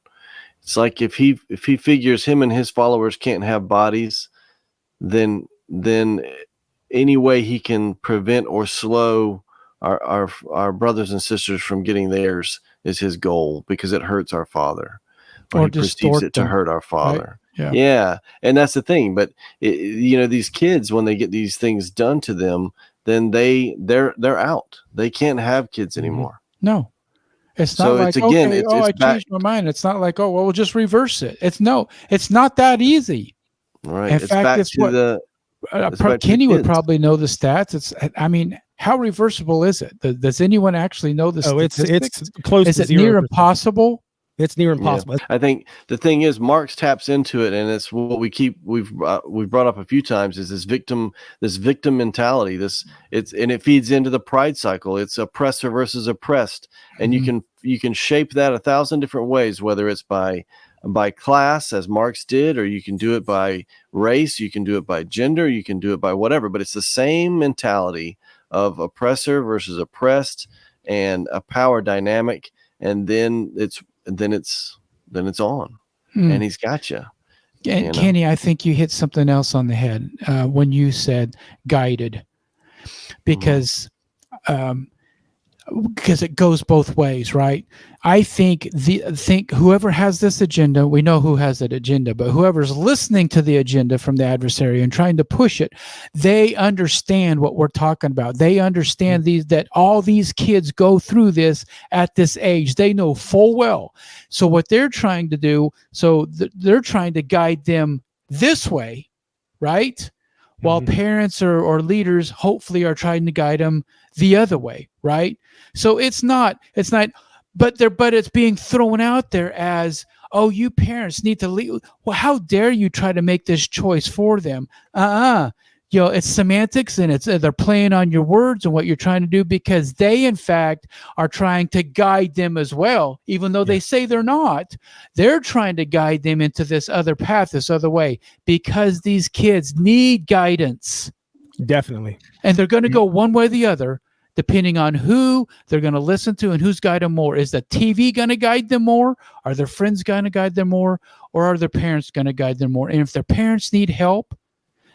It's like if he figures him and his followers can't have bodies, then any way he can prevent or slow our brothers and sisters from getting theirs is his goal, because it hurts our Father, or he perceives distort it to them, hurt our Father. Yeah. Yeah, and that's the thing. But these kids, when they get these things done to them, then they're out. They can't have kids anymore. No, it's So not it's, like, again, okay, it's I back. changed my mind. It's not like, oh, well, we'll just reverse it. It's not that easy. Right. In It's fact, back it's to what the it's back to the Kenny would kids. probably know the stats. How reversible is it? Does anyone actually know the statistics? It's close Is to it 0%. near impossible? It's near impossible. I think the thing is, Marx taps into it, and it's what we've brought up a few times, is this victim mentality. It feeds into the pride cycle. It's oppressor versus oppressed, and you can shape that 1,000 different ways, whether it's by class, as Marx did, or you can do it by race, you can do it by gender, you can do it by whatever. But it's the same mentality of oppressor versus oppressed, and a power dynamic, and then it's on, and he's got you. And Kenny, I think you hit something else on the head when you said guided, because it goes both ways, right? I think whoever has this agenda, we know who has that agenda, but whoever's listening to the agenda from the adversary and trying to push it, they understand what we're talking about. They understand that all these kids go through this at this age. They know full well. So what they're trying to do, they're trying to guide them this way, right? While parents or leaders hopefully are trying to guide them the other way, right? So it's not, but it's being thrown out there as, oh, you parents need to leave. Well, how dare you try to make this choice for them? It's semantics, and they're playing on your words and what you're trying to do, because they, in fact, are trying to guide them as well, even though they say they're not. They're trying to guide them into this other path, this other way, because these kids need guidance. Definitely. And they're going to go one way or the other, depending on who they're going to listen to and who's guiding them more. Is the TV going to guide them more? Are their friends going to guide them more? Or are their parents going to guide them more? And if their parents need help,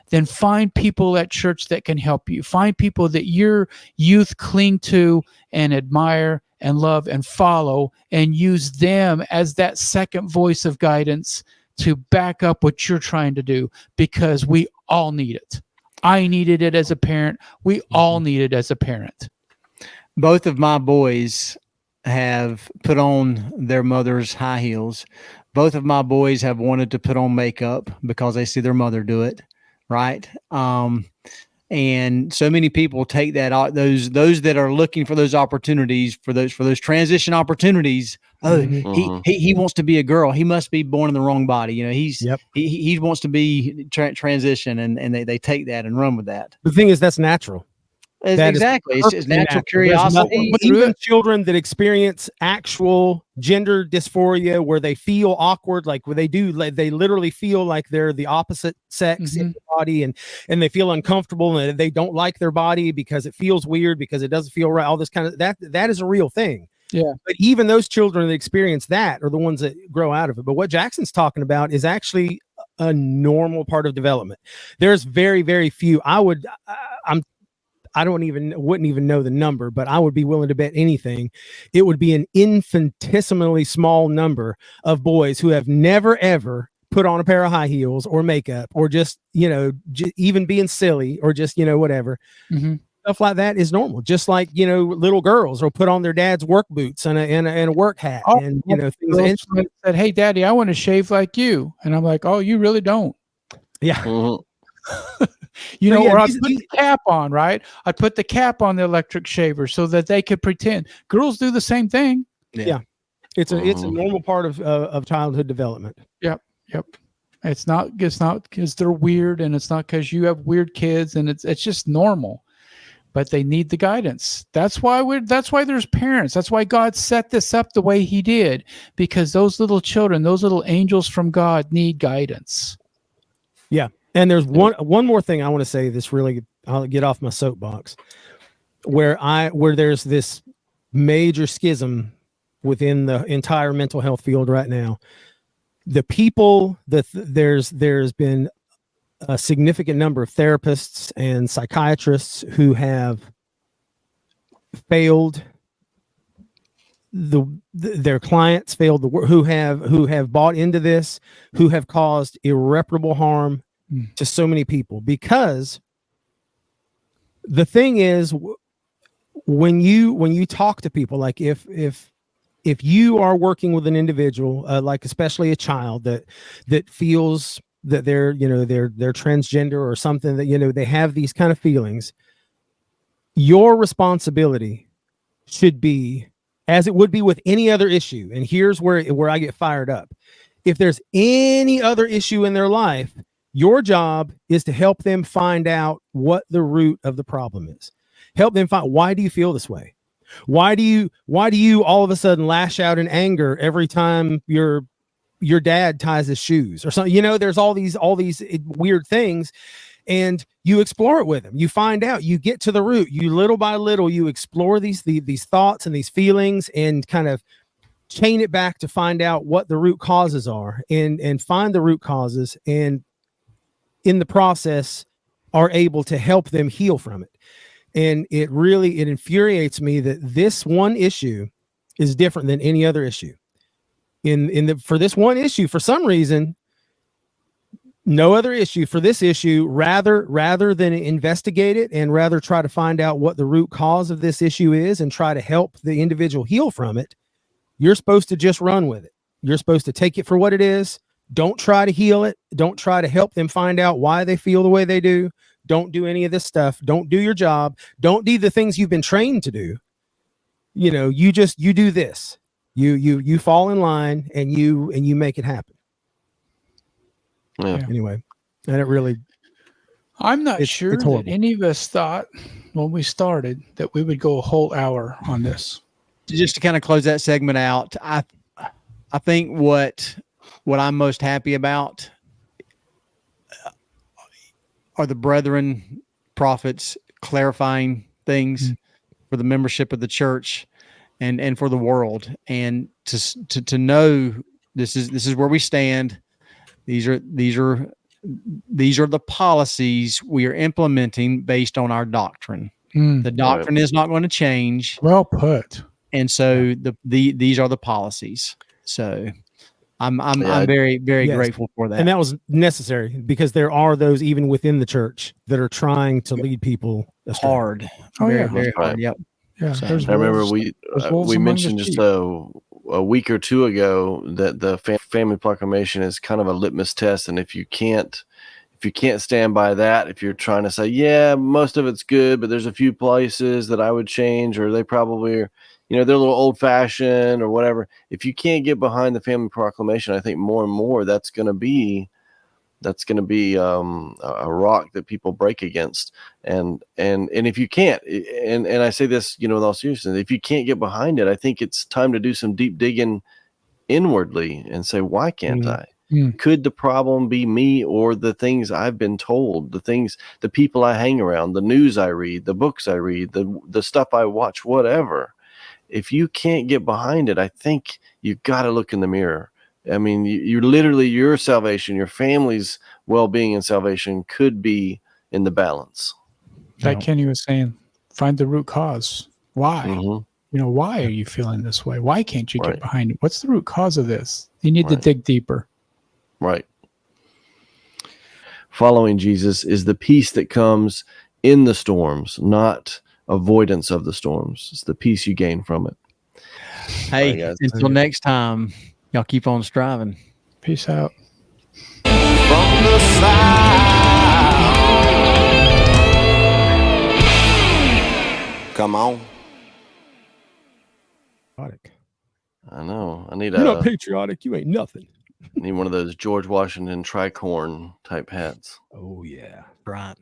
then find people at church that can help you. Find people that your youth cling to and admire and love and follow, and use them as that second voice of guidance to back up what you're trying to do, because we all need it. I needed it as a parent. We all need it as a parent. Both of my boys have put on their mother's high heels. Both of my boys have wanted to put on makeup because they see their mother do it. Right. And so many people take that, those that are looking for those opportunities, for those transition opportunities. Oh, he wants to be a girl. He must be born in the wrong body. He wants to be transition, and they take that and run with that. The thing is, that's natural. Exactly. It's natural curiosity. Even children that experience actual gender dysphoria, where they feel awkward, like where they literally feel like they're the opposite sex in the body, and they feel uncomfortable, and they don't like their body because it feels weird, because it doesn't feel right. All this kind of that is a real thing. Yeah. But even those children that experience that are the ones that grow out of it. But what Jackson's talking about is actually a normal part of development. There's very, very few. I wouldn't even know the number, but I would be willing to bet anything. It would be an infinitesimally small number of boys who have never, ever put on a pair of high heels or makeup, or just, even being silly, or just, whatever. Stuff like that is normal. Just like, little girls will put on their dad's work boots and a work hat, and, things. And said, "Hey, Daddy, I want to shave like you." And I'm like, "Oh, you really don't." Yeah. Or I'd put the cap on, right? I'd put the cap on the electric shaver so that they could pretend. Girls do the same thing. Yeah. It's a normal part of childhood development. Yep. It's not because they're weird, and it's not because you have weird kids, and it's just normal. But they need the guidance. That's why there's parents. That's why God set this up the way he did, because those little children, those little angels from God, need guidance. Yeah. And there's one more thing I want to say. I'll get off my soapbox, where there's this major schism within the entire mental health field right now. The people that there's been a significant number of therapists and psychiatrists who have failed their clients, failed who have bought into this, who have caused irreparable harm to so many people. Because the thing is, when you talk to people, like if you are working with an individual, like especially a child that feels that they're transgender or something, that they have these kind of feelings, your responsibility should be, as it would be with any other issue. And here's where I get fired up. If there's any other issue in their life, your job is to help them find out what the root of the problem is. Help them find, why do you feel this way? Why do you all of a sudden lash out in anger every time your dad ties his shoes or something? There's all these weird things, and you explore it with them. You find out, you get to the root, you little by little, you explore these thoughts and these feelings and kind of chain it back to find out what the root causes are, and find the root causes, and in the process are able to help them heal from it. And it infuriates me that this one issue is different than any other issue. For this one issue, for some reason, no other issue, for this issue, rather than investigate it and rather try to find out what the root cause of this issue is and try to help the individual heal from it, you're supposed to just run with it. You're supposed to take it for what it is. Don't try to heal it. Don't try to help them find out why they feel the way they do. Don't do any of this stuff. Don't do your job. Don't do the things you've been trained to do. You do this. You fall in line and you make it happen. Yeah. Anyway, and it really, I'm not sure it's that horrible. any of us thought when we started that we would go a whole hour on this. Just to kind of close that segment out, I think what I'm most happy about are the brethren prophets clarifying things for the membership of the church and for the world, and to know this is where we stand. These are the policies we are implementing based on our doctrine. The doctrine is not going to change. Well put. And so these are the policies. So I'm very, very grateful for that. And that was necessary, because there are those even within the church that are trying to lead people astray. Hard. Oh, very, yeah. very hard. Right. Yep. Yeah. So, There's I remember wolves- we there's wolves among mentioned the just sheep. a week or two ago that the family proclamation is kind of a litmus test, and if you can't stand by that, if you're trying to say, yeah, most of it's good, but there's a few places that I would change, or they probably are, they're a little old fashioned or whatever. If you can't get behind the family proclamation, I think more and more that's going to be a rock that people break against. And if you can't, and I say this, with all seriousness, if you can't get behind it, I think it's time to do some deep digging inwardly and say, why can't I? Could the problem be me or the things I've been told, the people I hang around, the news I read, the books I read, the stuff I watch, whatever? If you can't get behind it, I think you've got to look in the mirror. I mean, you literally, your salvation, your family's well-being and salvation could be in the balance. Like Kenny was saying, find the root cause. Why? Mm-hmm. Why are you feeling this way? Why can't you Right. get behind it? What's the root cause of this? You need to dig deeper. Right. Following Jesus is the peace that comes in the storms, not avoidance of the storms. It's the peace you gain from it. Hey, All right, guys. until next time, y'all keep on striving. Peace out. From the south. Come on. I know. I need You're not patriotic. You ain't nothing. need one of those George Washington tricorn type hats. Oh yeah. Right.